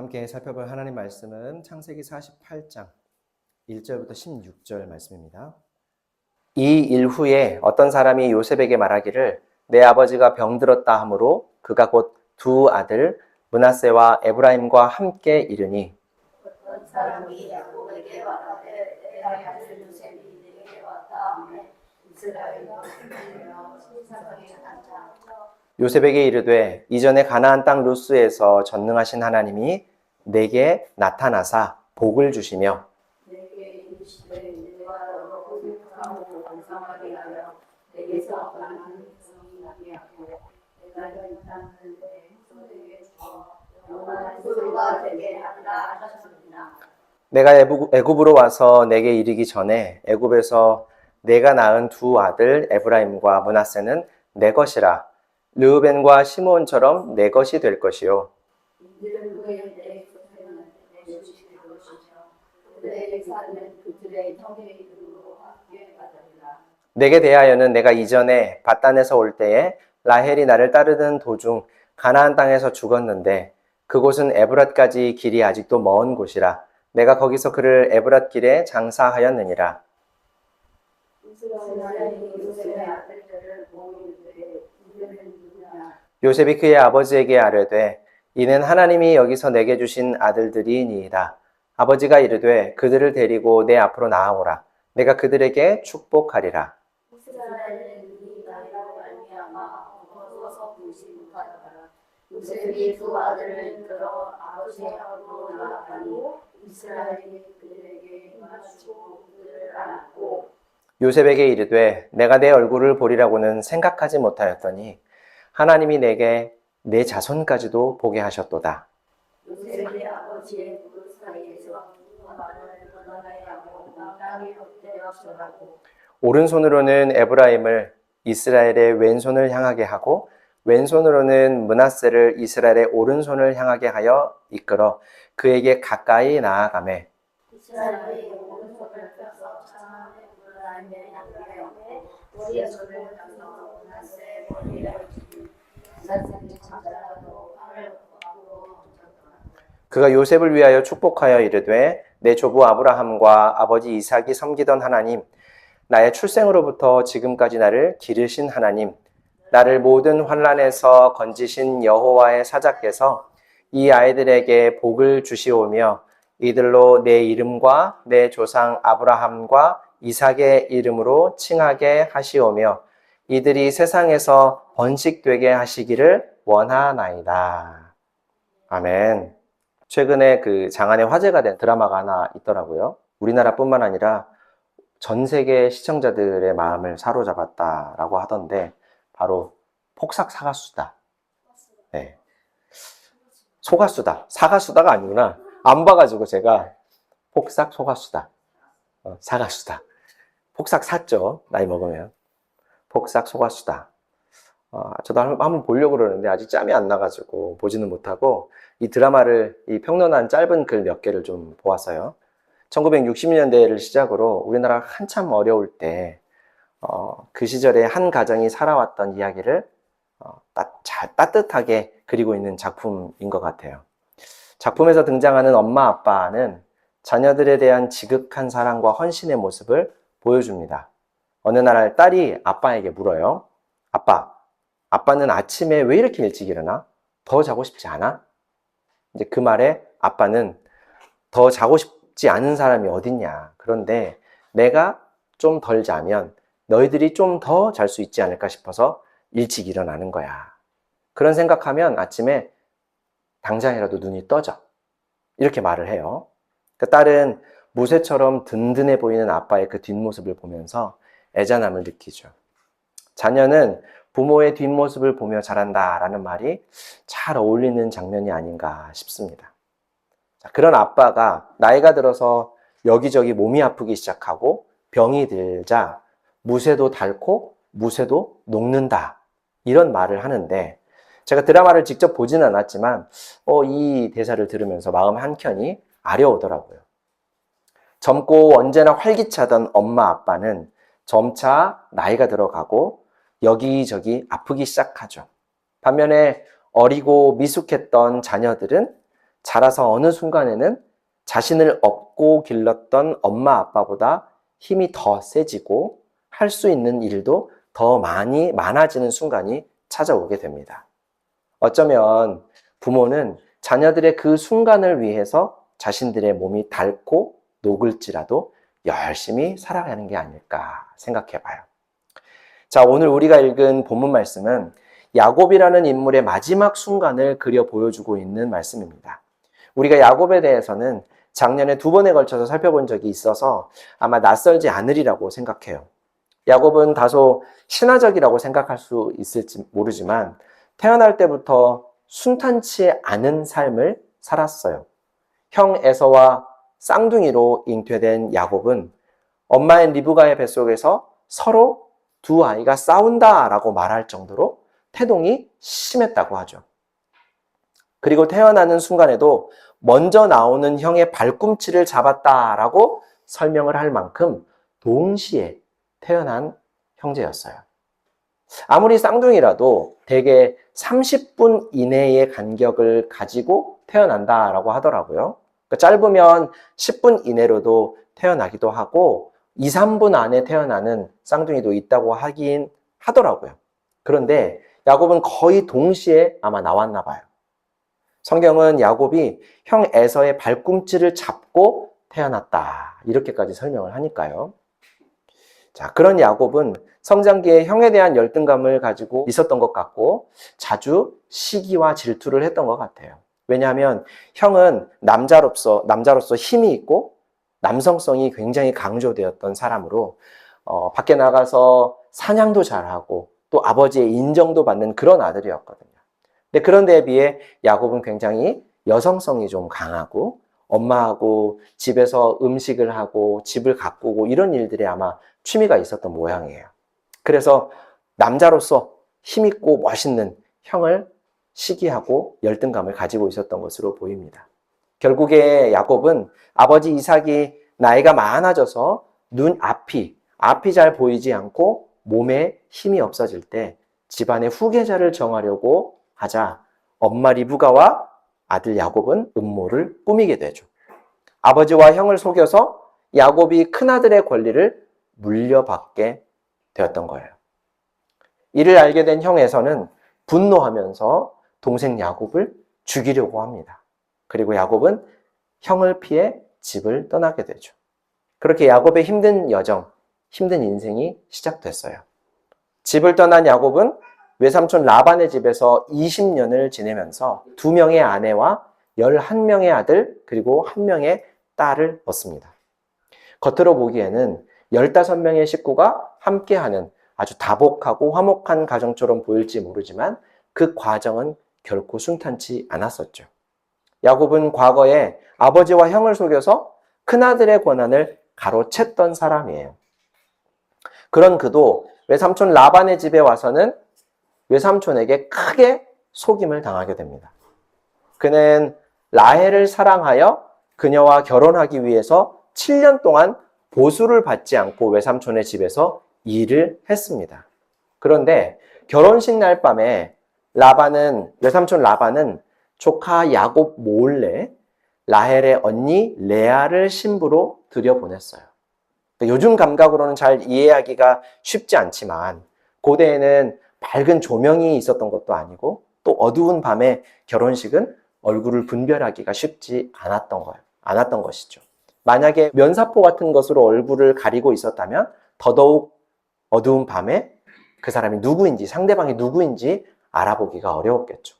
함께 살펴볼 하나님 말씀은 창세기 48장 1절부터 16절 말씀입니다. 이 일 후에 어떤 사람이 요셉에게 말하기를 내 아버지가 병들었다 하므로 그가 곧 두 아들 므낫세와 에브라임과 함께 이르니 어떤 사람이 야곱에게 말하되 내 아들 요셉이 내게 왔다 하매 이스라엘과 힘들며 신사상에 앉아 요셉에게 이르되 이전에 가나안 땅 루스에서 전능하신 하나님이 내게 나타나사 복을 주시며 내게 이르시되 내가 너로 거룩하고 번성하게 하여 내게서 많은 백성이 나게 하고 내가 이 땅을 내 후손에게 주어 영원한 소유가 되게 하리라 하셨습니다. 내가 애굽으로 와서 내게 이르기 전에 애굽에서 내가 낳은 두 아들 에브라임과 므낫세는 내 것이라 르우벤과 시므온처럼 내 것이 될 것이요 이들은 후에 내 후손을 내주실 것이며 그들의 산은 그들의 턱의 이름으로 함께 받으리라. 내게 대하여는 내가 이전에 밧단에서 올 때에 라헬이 나를 따르던 도중 가나안 땅에서 죽었는데 그곳은 에브랏까지 길이 아직도 먼 곳이라 내가 거기서 그를 에브랏 길에 장사하였느니라. 이스라엘이 요셉의 아들들을 모이되 이들은 누구냐? 요셉이 그의 아버지에게 아뢰되 이는 하나님이 여기서 내게 주신 아들들이니이다. 아버지가 이르되 그들을 데리고 내 앞으로 나아오라. 내가 그들에게 축복하리라. 이스라엘은 이 나이로 말미암아 엎어서 보지 못하더라. 요셉이 두 아들을 끌어 아버지의 앞으로 나아가니 이스라엘이 그들에게 맞추고 그들을 안고 요셉에게 이르되 내가 내 얼굴을 보리라고는 생각하지 못하였더니 하나님이 내게 내 자손까지도 보게 하셨도다. 요셉이 아버지의 무릎 사이에서 말을 건너가야하고 땅이 헛되었더라고. 오른손으로는 에브라임을 이스라엘의 왼손을 향하게 하고 왼손으로는 므낫세를 이스라엘의 오른손을 향하게 하여 이끌어 그에게 가까이 나아가매 이스라엘이 오른손을 펴서 창안의 에브라임에 향하여 왼손을 펴서 므낫세의 머리에 얹으니 므낫세는 잠자라도 팔을 앞으로 얹었더라. 그가 요셉을 위하여 축복하여 이르되 내 조부 아브라함과 아버지 이삭이 섬기던 하나님 나의 출생으로부터 지금까지 나를 기르신 하나님 나를 모든 환난에서 건지신 여호와의 사자께서 이 아이들에게 복을 주시오며 이들로 내 이름과 내 조상 아브라함과 이삭의 이름으로 칭하게 하시오며 이들이 세상에서 번식되게 하시기를 원하나이다. 아멘. 최근에 그 장안에 화제가 된 드라마가 하나 있더라고요. 우리나라뿐만 아니라 전 세계 시청자들의 마음을 사로잡았다라고 하던데 바로 폭삭 사가수다. 네. 소가수다. 사가수다가 아니구나. 안 봐가지고 제가 폭삭 소가수다. 사가수다. 폭삭 샀죠. 나이 먹으면. 폭삭 소가수다. 저도 한번 보려고 그러는데 아직 짬이 안 나가지고 보지는 못하고 이 드라마를 이 평론한 짧은 글 몇 개를 좀 보았어요. 1960년대를 시작으로 우리나라가 한참 어려울 때 그 시절에 한 가정이 살아왔던 이야기를 잘 따뜻하게 그리고 있는 작품인 것 같아요. 작품에서 등장하는 엄마 아빠는 자녀들에 대한 지극한 사랑과 헌신의 모습을 보여줍니다. 어느 날 딸이 아빠에게 물어요. 아빠는 아침에 왜 이렇게 일찍 일어나? 더 자고 싶지 않아? 이제 그 말에 아빠는 더 자고 싶지 않은 사람이 어딨냐. 그런데 내가 좀 덜 자면 너희들이 좀 더 잘 수 있지 않을까 싶어서 일찍 일어나는 거야. 그런 생각하면 아침에 당장이라도 눈이 떠져. 이렇게 말을 해요. 그 딸은 무쇠처럼 든든해 보이는 아빠의 그 뒷모습을 보면서 애잔함을 느끼죠. 자녀는 부모의 뒷모습을 보며 자란다라는 말이 잘 어울리는 장면이 아닌가 싶습니다. 그런 아빠가 나이가 들어서 여기저기 몸이 아프기 시작하고 병이 들자 무쇠도 닳고 무쇠도 녹는다 이런 말을 하는데 제가 드라마를 직접 보지는 않았지만 이 대사를 들으면서 마음 한켠이 아려오더라고요. 젊고 언제나 활기차던 엄마 아빠는 점차 나이가 들어가고 여기저기 아프기 시작하죠. 반면에 어리고 미숙했던 자녀들은 자라서 어느 순간에는 자신을 업고 길렀던 엄마 아빠보다 힘이 더 세지고 할 수 있는 일도 더 많아지는 순간이 찾아오게 됩니다. 어쩌면 부모는 자녀들의 그 순간을 위해서 자신들의 몸이 닳고 녹을지라도 열심히 살아가는 게 아닐까 생각해 봐요. 자, 오늘 우리가 읽은 본문 말씀은 야곱이라는 인물의 마지막 순간을 그려 보여주고 있는 말씀입니다. 우리가 야곱에 대해서는 작년에 2번에 걸쳐서 살펴본 적이 있어서 아마 낯설지 않으리라고 생각해요. 야곱은 다소 신화적이라고 생각할 수 있을지 모르지만 태어날 때부터 순탄치 않은 삶을 살았어요. 형 에서와 쌍둥이로 잉태된 야곱은 엄마인 리브가의 뱃속에서 서로 두 아이가 싸운다라고 말할 정도로 태동이 심했다고 하죠. 그리고 태어나는 순간에도 먼저 나오는 형의 발꿈치를 잡았다라고 설명을 할 만큼 동시에 태어난 형제였어요. 아무리 쌍둥이라도 대개 30분 이내의 간격을 가지고 태어난다라고 하더라고요. 그러니까 짧으면 10분 이내로도 태어나기도 하고 2, 3분 안에 태어나는 쌍둥이도 있다고 하긴 하더라고요. 그런데 야곱은 거의 동시에 아마 나왔나 봐요. 성경은 야곱이 형 에서의 발꿈치를 잡고 태어났다 이렇게까지 설명을 하니까요. 자, 그런 야곱은 성장기에 형에 대한 열등감을 가지고 있었던 것 같고 자주 시기와 질투를 했던 것 같아요. 왜냐하면 형은 남자로서 힘이 있고 남성성이 굉장히 강조되었던 사람으로 밖에 나가서 사냥도 잘하고 또 아버지의 인정도 받는 그런 아들이었거든요. 근데 그런 데에 비해 야곱은 굉장히 여성성이 좀 강하고 엄마하고 집에서 음식을 하고 집을 가꾸고 이런 일들에 아마 취미가 있었던 모양이에요. 그래서 남자로서 힘있고 멋있는 형을 시기하고 열등감을 가지고 있었던 것으로 보입니다. 결국에 야곱은 아버지 이삭이 나이가 많아져서 앞이 잘 보이지 않고 몸에 힘이 없어질 때 집안의 후계자를 정하려고 하자 엄마 리브가와 아들 야곱은 음모를 꾸미게 되죠. 아버지와 형을 속여서 야곱이 큰아들의 권리를 물려받게 되었던 거예요. 이를 알게 된 형 에서는 분노하면서 동생 야곱을 죽이려고 합니다. 그리고 야곱은 형을 피해 집을 떠나게 되죠. 그렇게 야곱의 힘든 여정, 힘든 인생이 시작됐어요. 집을 떠난 야곱은 외삼촌 라반의 집에서 20년을 지내면서 2명의 아내와 11명의 아들 그리고 1명의 딸을 얻습니다. 겉으로 보기에는 15명의 식구가 함께하는 아주 다복하고 화목한 가정처럼 보일지 모르지만 그 과정은 결코 순탄치 않았었죠. 야곱은 과거에 아버지와 형을 속여서 큰아들의 권한을 가로챘던 사람이에요. 그런 그도 외삼촌 라반의 집에 와서는 외삼촌에게 크게 속임을 당하게 됩니다. 그는 라헬을 사랑하여 그녀와 결혼하기 위해서 7년 동안 보수를 받지 않고 외삼촌의 집에서 일을 했습니다. 그런데 결혼식 날 밤에 외삼촌 라반은 조카 야곱 몰래 라헬의 언니 레아를 신부로 들여보냈어요. 요즘 감각으로는 잘 이해하기가 쉽지 않지만 고대에는 밝은 조명이 있었던 것도 아니고 또 어두운 밤에 결혼식은 얼굴을 분별하기가 쉽지 않았던 것이죠. 만약에 면사포 같은 것으로 얼굴을 가리고 있었다면 더더욱 어두운 밤에 그 사람이 누구인지, 상대방이 누구인지 알아보기가 어려웠겠죠.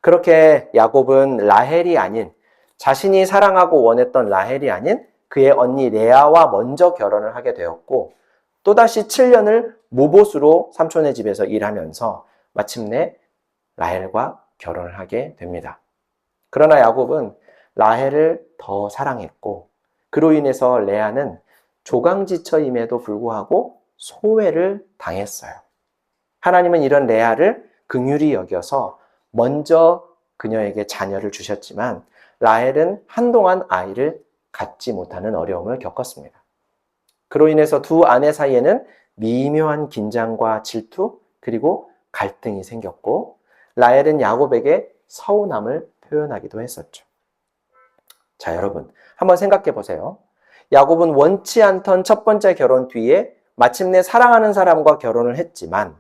그렇게 야곱은 라헬이 아닌, 자신이 사랑하고 원했던 라헬이 아닌 그의 언니 레아와 먼저 결혼을 하게 되었고 또다시 7년을 무보수로 삼촌의 집에서 일하면서 마침내 라헬과 결혼을 하게 됩니다. 그러나 야곱은 라헬을 더 사랑했고 그로 인해서 레아는 조강지처임에도 불구하고 소외를 당했어요. 하나님은 이런 레아를 긍휼히 여겨서 먼저 그녀에게 자녀를 주셨지만 라헬은 한동안 아이를 갖지 못하는 어려움을 겪었습니다. 그로 인해서 두 아내 사이에는 미묘한 긴장과 질투 그리고 갈등이 생겼고 라헬은 야곱에게 서운함을 표현하기도 했었죠. 자, 여러분, 한번 생각해 보세요. 야곱은 원치 않던 첫 번째 결혼 뒤에 마침내 사랑하는 사람과 결혼을 했지만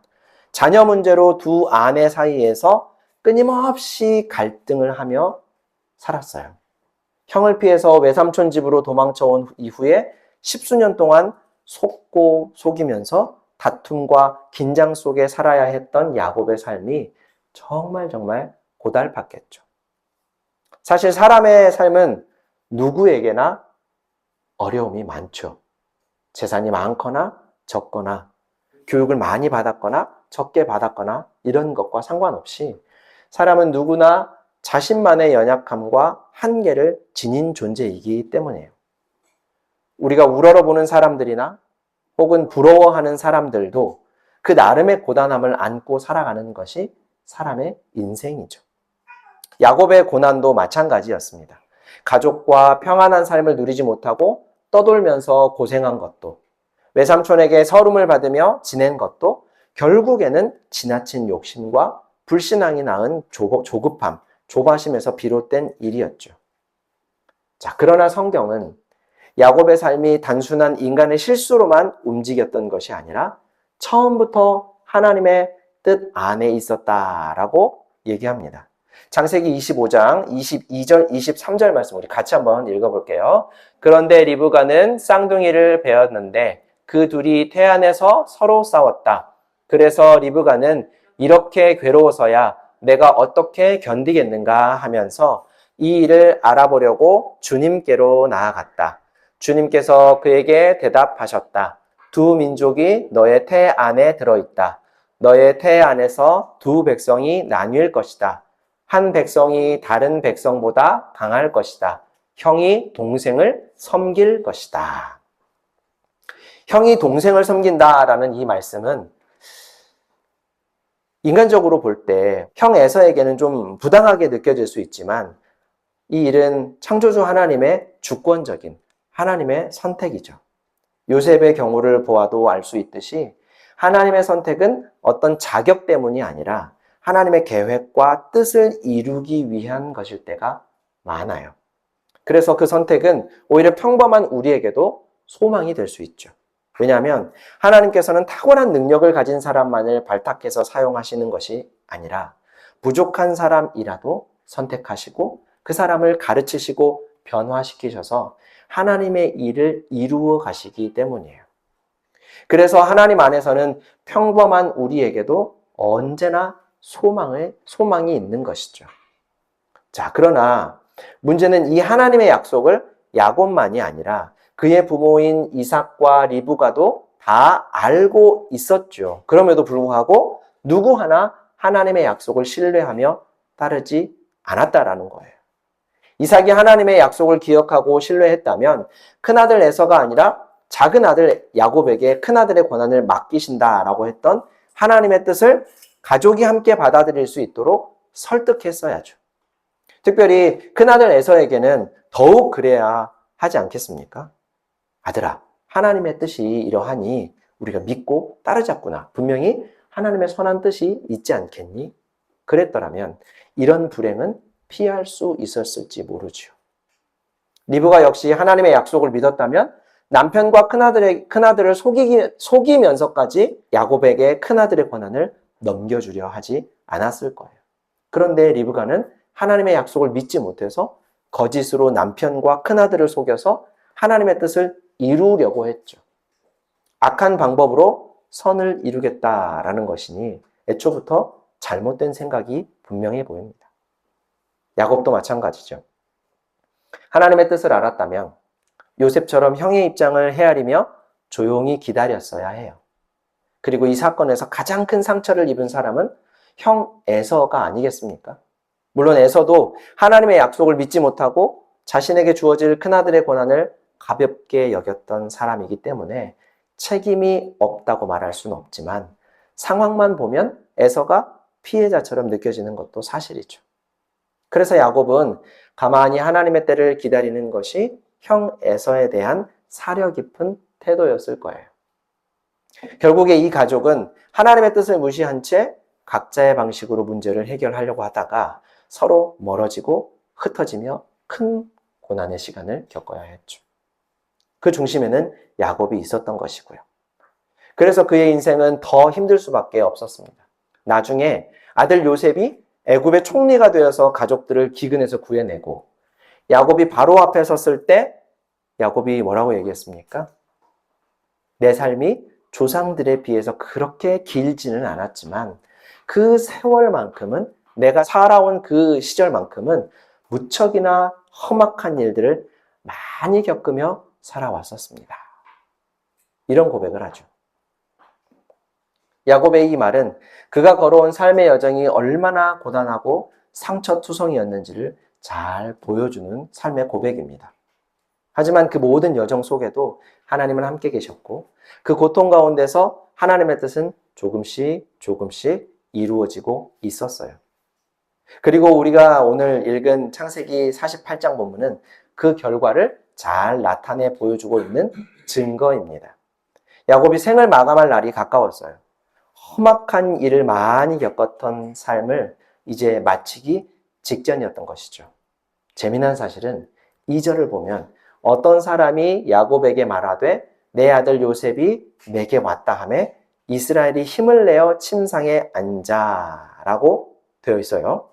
자녀 문제로 두 아내 사이에서 끊임없이 갈등을 하며 살았어요. 형을 피해서 외삼촌 집으로 도망쳐온 이후에 10수년 동안 속고 속이면서 다툼과 긴장 속에 살아야 했던 야곱의 삶이 정말 고달팠겠죠. 사실 사람의 삶은 누구에게나 어려움이 많죠. 재산이 많거나 적거나, 교육을 많이 받았거나 적게 받았거나 이런 것과 상관없이 사람은 누구나 자신만의 연약함과 한계를 지닌 존재이기 때문이에요. 우리가 우러러보는 사람들이나 혹은 부러워하는 사람들도 그 나름의 고단함을 안고 살아가는 것이 사람의 인생이죠. 야곱의 고난도 마찬가지였습니다. 가족과 평안한 삶을 누리지 못하고 떠돌면서 고생한 것도, 외삼촌에게 서름을 받으며 지낸 것도 결국에는 지나친 욕심과 불신앙이 낳은 조급함, 조바심에서 비롯된 일이었죠. 자, 그러나 성경은 야곱의 삶이 단순한 인간의 실수로만 움직였던 것이 아니라 처음부터 하나님의 뜻 안에 있었다라고 얘기합니다. 창세기 25장 22절, 23절 말씀 우리 같이 한번 읽어볼게요. 그런데 리브가는 쌍둥이를 베었는데 그 둘이 태안에서 서로 싸웠다. 그래서 리브가는 이렇게 괴로워서야 내가 어떻게 견디겠는가 하면서 이 일을 알아보려고 주님께로 나아갔다. 주님께서 그에게 대답하셨다. 두 민족이 너의 태 안에 들어있다. 너의 태 안에서 두 백성이 나뉠 것이다. 한 백성이 다른 백성보다 강할 것이다. 형이 동생을 섬길 것이다. 형이 동생을 섬긴다라는 이 말씀은 인간적으로 볼 때 형 에서에게는 좀 부당하게 느껴질 수 있지만 이 일은 창조주 하나님의 주권적인 하나님의 선택이죠. 요셉의 경우를 보아도 알 수 있듯이 하나님의 선택은 어떤 자격 때문이 아니라 하나님의 계획과 뜻을 이루기 위한 것일 때가 많아요. 그래서 그 선택은 오히려 평범한 우리에게도 소망이 될 수 있죠. 왜냐하면 하나님께서는 탁월한 능력을 가진 사람만을 발탁해서 사용하시는 것이 아니라 부족한 사람이라도 선택하시고 그 사람을 가르치시고 변화시키셔서 하나님의 일을 이루어 가시기 때문이에요. 그래서 하나님 안에서는 평범한 우리에게도 언제나 소망이 있는 것이죠. 자, 그러나 문제는 이 하나님의 약속을 야곱만이 아니라 그의 부모인 이삭과 리브가도 다 알고 있었죠. 그럼에도 불구하고 누구 하나 하나님의 약속을 신뢰하며 따르지 않았다라는 거예요. 이삭이 하나님의 약속을 기억하고 신뢰했다면 큰아들 에서가 아니라 작은 아들 야곱에게 큰아들의 권한을 맡기신다라고 했던 하나님의 뜻을 가족이 함께 받아들일 수 있도록 설득했어야죠. 특별히 큰아들 에서에게는 더욱 그래야 하지 않겠습니까? 아들아, 하나님의 뜻이 이러하니 우리가 믿고 따르자꾸나. 분명히 하나님의 선한 뜻이 있지 않겠니? 그랬더라면 이런 불행은 피할 수 있었을지 모르죠. 리브가 역시 하나님의 약속을 믿었다면 남편과 큰아들을 속이면서까지 야곱에게 큰아들의 권한을 넘겨주려 하지 않았을 거예요. 그런데 리브가는 하나님의 약속을 믿지 못해서 거짓으로 남편과 큰아들을 속여서 하나님의 뜻을 이루려고 했죠. 악한 방법으로 선을 이루겠다라는 것이니 애초부터 잘못된 생각이 분명해 보입니다. 야곱도 마찬가지죠. 하나님의 뜻을 알았다면 요셉처럼 형의 입장을 헤아리며 조용히 기다렸어야 해요. 그리고 이 사건에서 가장 큰 상처를 입은 사람은 형 에서가 아니겠습니까? 물론 에서도 하나님의 약속을 믿지 못하고 자신에게 주어질 큰아들의 권한을 가볍게 여겼던 사람이기 때문에 책임이 없다고 말할 수는 없지만 상황만 보면 에서가 피해자처럼 느껴지는 것도 사실이죠. 그래서 야곱은 가만히 하나님의 때를 기다리는 것이 형 에서에 대한 사려 깊은 태도였을 거예요. 결국에 이 가족은 하나님의 뜻을 무시한 채 각자의 방식으로 문제를 해결하려고 하다가 서로 멀어지고 흩어지며 큰 고난의 시간을 겪어야 했죠. 그 중심에는 야곱이 있었던 것이고요. 그래서 그의 인생은 더 힘들 수밖에 없었습니다. 나중에 아들 요셉이 애굽의 총리가 되어서 가족들을 기근에서 구해내고 야곱이 바로 앞에 섰을 때 야곱이 뭐라고 얘기했습니까? 내 삶이 조상들에 비해서 그렇게 길지는 않았지만 그 세월만큼은 내가 살아온 그 시절만큼은 무척이나 험악한 일들을 많이 겪으며 살아왔었습니다. 이런 고백을 하죠. 야곱의 이 말은 그가 걸어온 삶의 여정이 얼마나 고단하고 상처투성이었는지를 잘 보여주는 삶의 고백입니다. 하지만 그 모든 여정 속에도 하나님은 함께 계셨고 그 고통 가운데서 하나님의 뜻은 조금씩 이루어지고 있었어요. 그리고 우리가 오늘 읽은 창세기 48장 본문은 그 결과를 잘 나타내 보여주고 있는 증거입니다. 야곱이 생을 마감할 날이 가까웠어요. 험악한 일을 많이 겪었던 삶을 이제 마치기 직전이었던 것이죠. 재미난 사실은 2절을 보면 어떤 사람이 야곱에게 말하되 내 아들 요셉이 내게 왔다 하매 이스라엘이 힘을 내어 침상에 앉아 라고 되어 있어요.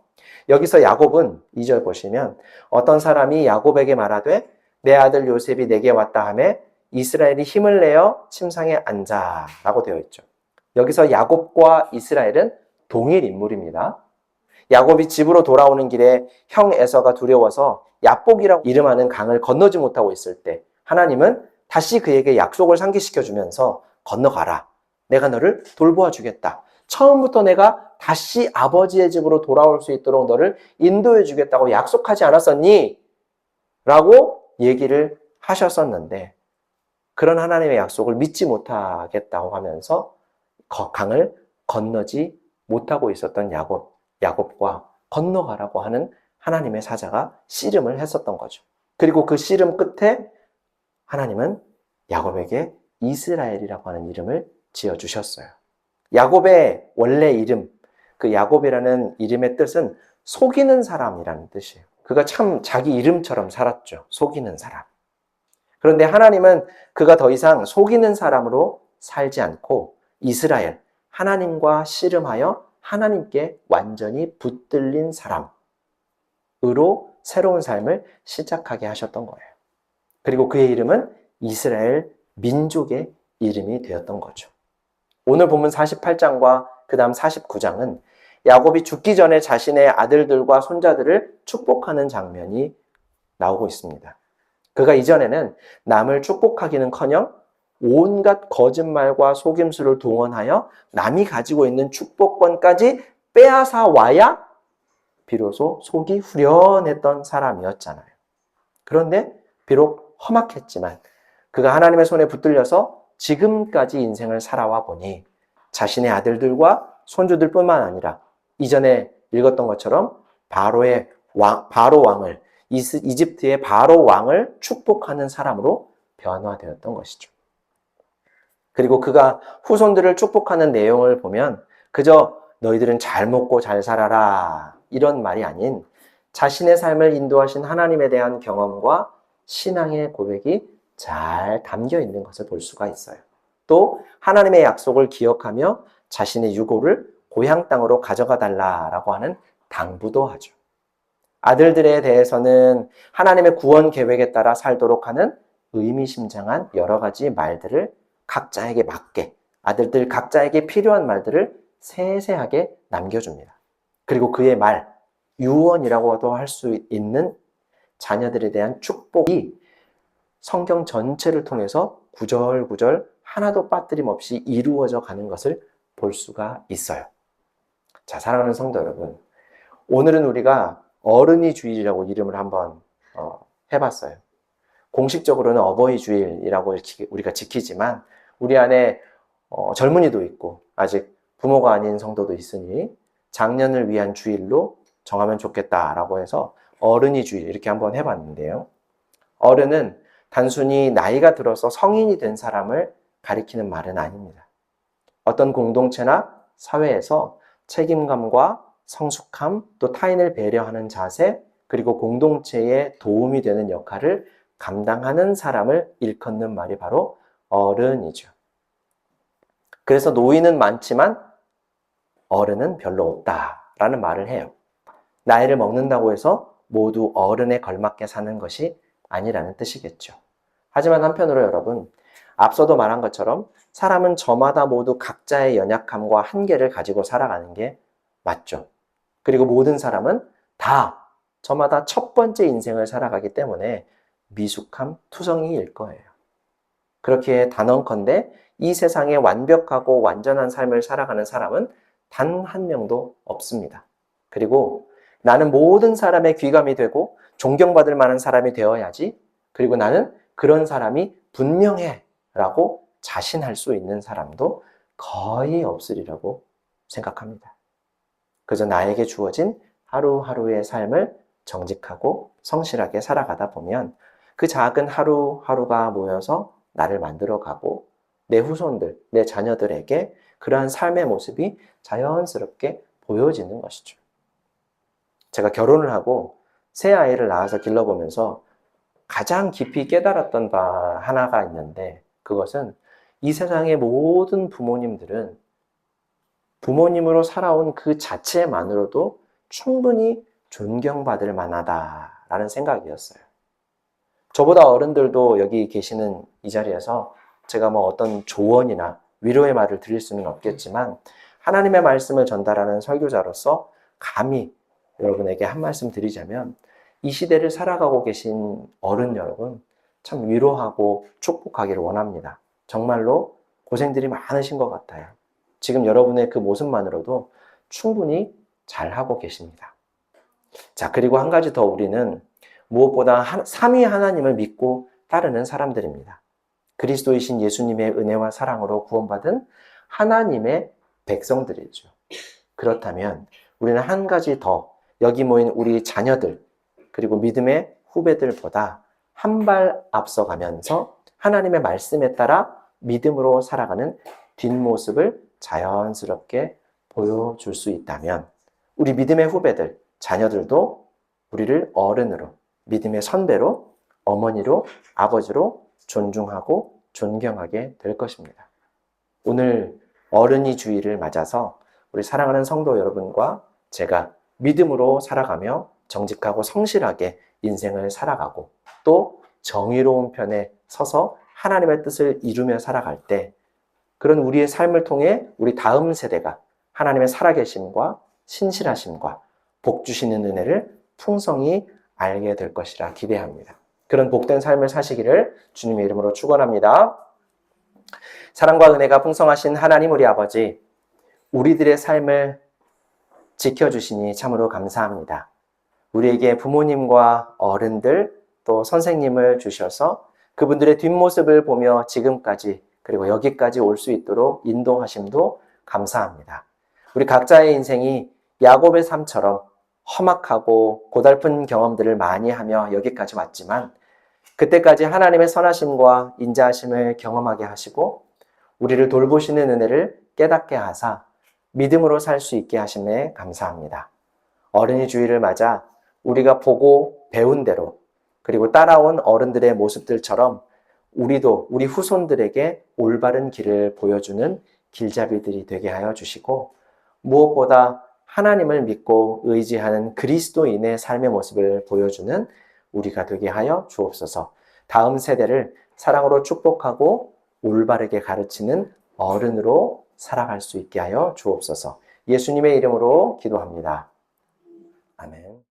여기서 야곱은 2절 보시면 어떤 사람이 야곱에게 말하되 내 아들 요셉이 내게 왔다 하매 이스라엘이 힘을 내어 침상에 앉아 라고 되어 있죠. 여기서 야곱과 이스라엘은 동일 인물입니다. 야곱이 집으로 돌아오는 길에 형 에서가 두려워서 야복이라고 이름하는 강을 건너지 못하고 있을 때 하나님은 다시 그에게 약속을 상기시켜 주면서 건너가라. 내가 너를 돌보아 주겠다. 처음부터 내가 다시 아버지의 집으로 돌아올 수 있도록 너를 인도해 주겠다고 약속하지 않았었니? 라고 얘기를 하셨었는데 그런 하나님의 약속을 믿지 못하겠다고 하면서 강을 건너지 못하고 있었던 야곱과 건너가라고 하는 하나님의 사자가 씨름을 했었던 거죠. 그리고 그 씨름 끝에 하나님은 야곱에게 이스라엘이라고 하는 이름을 지어주셨어요. 야곱의 원래 이름, 그 야곱이라는 이름의 뜻은 속이는 사람이라는 뜻이에요. 그가 참 자기 이름처럼 살았죠. 속이는 사람. 그런데 하나님은 그가 더 이상 속이는 사람으로 살지 않고 이스라엘, 하나님과 씨름하여 하나님께 완전히 붙들린 사람으로 새로운 삶을 시작하게 하셨던 거예요. 그리고 그의 이름은 이스라엘 민족의 이름이 되었던 거죠. 오늘 본문 48장과 그 다음 49장은 야곱이 죽기 전에 자신의 아들들과 손자들을 축복하는 장면이 나오고 있습니다. 그가 이전에는 남을 축복하기는커녕 온갖 거짓말과 속임수를 동원하여 남이 가지고 있는 축복권까지 빼앗아 와야 비로소 속이 후련했던 사람이었잖아요. 그런데 비록 험악했지만 그가 하나님의 손에 붙들려서 지금까지 인생을 살아와 보니 자신의 아들들과 손주들뿐만 아니라 이전에 읽었던 것처럼 바로 왕을 이집트의 바로 왕을 축복하는 사람으로 변화되었던 것이죠. 그리고 그가 후손들을 축복하는 내용을 보면 그저 너희들은 잘 먹고 잘 살아라 이런 말이 아닌 자신의 삶을 인도하신 하나님에 대한 경험과 신앙의 고백이 잘 담겨 있는 것을 볼 수가 있어요. 또 하나님의 약속을 기억하며 자신의 유고를 고향 땅으로 가져가 달라라고 하는 당부도 하죠. 아들들에 대해서는 하나님의 구원 계획에 따라 살도록 하는 의미심장한 여러 가지 말들을 각자에게 맞게, 아들들 각자에게 필요한 말들을 세세하게 남겨줍니다. 그리고 그의 말, 유언이라고도 할 수 있는 자녀들에 대한 축복이 성경 전체를 통해서 구절구절 하나도 빠뜨림 없이 이루어져 가는 것을 볼 수가 있어요. 자, 사랑하는 성도 여러분, 오늘은 우리가 어른이 주일이라고 이름을 한번 해봤어요. 공식적으로는 어버이 주일이라고 우리가 지키지만 우리 안에 젊은이도 있고 아직 부모가 아닌 성도도 있으니 장년을 위한 주일로 정하면 좋겠다라고 해서 어른이 주일 이렇게 한번 해봤는데요. 어른은 단순히 나이가 들어서 성인이 된 사람을 가리키는 말은 아닙니다. 어떤 공동체나 사회에서 책임감과 성숙함, 또 타인을 배려하는 자세, 그리고 공동체에 도움이 되는 역할을 감당하는 사람을 일컫는 말이 바로 어른이죠. 그래서 노인은 많지만 어른은 별로 없다라는 말을 해요. 나이를 먹는다고 해서 모두 어른에 걸맞게 사는 것이 아니라는 뜻이겠죠. 하지만 한편으로 여러분, 앞서도 말한 것처럼 사람은 저마다 모두 각자의 연약함과 한계를 가지고 살아가는 게 맞죠. 그리고 모든 사람은 다 저마다 첫 번째 인생을 살아가기 때문에 미숙함 투성이일 거예요. 그렇게 단언컨대 이 세상에 완벽하고 완전한 삶을 살아가는 사람은 단 한 명도 없습니다. 그리고 나는 모든 사람의 귀감이 되고 존경받을 만한 사람이 되어야지. 그리고 나는 그런 사람이 분명해 라고 자신할 수 있는 사람도 거의 없으리라고 생각합니다. 그저 나에게 주어진 하루하루의 삶을 정직하고 성실하게 살아가다 보면 그 작은 하루하루가 모여서 나를 만들어가고 내 후손들, 내 자녀들에게 그러한 삶의 모습이 자연스럽게 보여지는 것이죠. 제가 결혼을 하고 새 아이를 낳아서 길러보면서 가장 깊이 깨달았던 바 하나가 있는데 그것은 이 세상의 모든 부모님들은 부모님으로 살아온 그 자체만으로도 충분히 존경받을 만하다라는 생각이었어요. 저보다 어른들도 여기 계시는 이 자리에서 제가 뭐 어떤 조언이나 위로의 말을 드릴 수는 없겠지만 하나님의 말씀을 전달하는 설교자로서 감히 여러분에게 한 말씀 드리자면 이 시대를 살아가고 계신 어른 여러분 참 위로하고 축복하기를 원합니다. 정말로 고생들이 많으신 것 같아요. 지금 여러분의 그 모습만으로도 충분히 잘하고 계십니다. 자, 그리고 한 가지 더 우리는 무엇보다 삼위 하나님을 믿고 따르는 사람들입니다. 그리스도이신 예수님의 은혜와 사랑으로 구원받은 하나님의 백성들이죠. 그렇다면 우리는 한 가지 더 여기 모인 우리 자녀들 그리고 믿음의 후배들보다 한 발 앞서가면서 하나님의 말씀에 따라 믿음으로 살아가는 뒷모습을 자연스럽게 보여줄 수 있다면 우리 믿음의 후배들, 자녀들도 우리를 어른으로, 믿음의 선배로, 어머니로, 아버지로 존중하고 존경하게 될 것입니다. 오늘 어른이 주일을 맞아서 우리 사랑하는 성도 여러분과 제가 믿음으로 살아가며 정직하고 성실하게 인생을 살아가고 또 정의로운 편에 서서 하나님의 뜻을 이루며 살아갈 때 그런 우리의 삶을 통해 우리 다음 세대가 하나님의 살아계심과 신실하심과 복 주시는 은혜를 풍성히 알게 될 것이라 기대합니다. 그런 복된 삶을 사시기를 주님의 이름으로 축원합니다. 사랑과 은혜가 풍성하신 하나님 우리 아버지, 우리들의 삶을 지켜주시니 참으로 감사합니다. 우리에게 부모님과 어른들 또 선생님을 주셔서 그분들의 뒷모습을 보며 지금까지 그리고 여기까지 올 수 있도록 인도하심도 감사합니다. 우리 각자의 인생이 야곱의 삶처럼 험악하고 고달픈 경험들을 많이 하며 여기까지 왔지만 그때까지 하나님의 선하심과 인자하심을 경험하게 하시고 우리를 돌보시는 은혜를 깨닫게 하사 믿음으로 살 수 있게 하심에 감사합니다. 어른이 주일을 맞아 우리가 보고 배운 대로 그리고 따라온 어른들의 모습들처럼 우리도 우리 후손들에게 올바른 길을 보여주는 길잡이들이 되게 하여 주시고 무엇보다 하나님을 믿고 의지하는 그리스도인의 삶의 모습을 보여주는 우리가 되게 하여 주옵소서. 다음 세대를 사랑으로 축복하고 올바르게 가르치는 어른으로 살아갈 수 있게 하여 주옵소서. 예수님의 이름으로 기도합니다. 아멘.